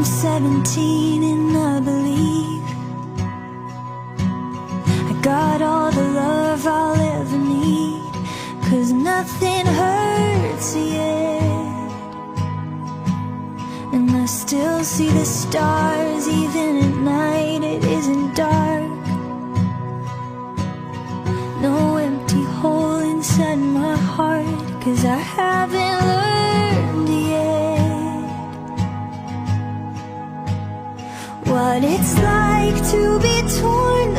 17 and I believe I got all the love I'll ever need, 'cause nothing hurts yet. And I still see the stars even at night it isn't dark. No empty hole inside my heart, 'cause I haven't learned yet what it's like to be torn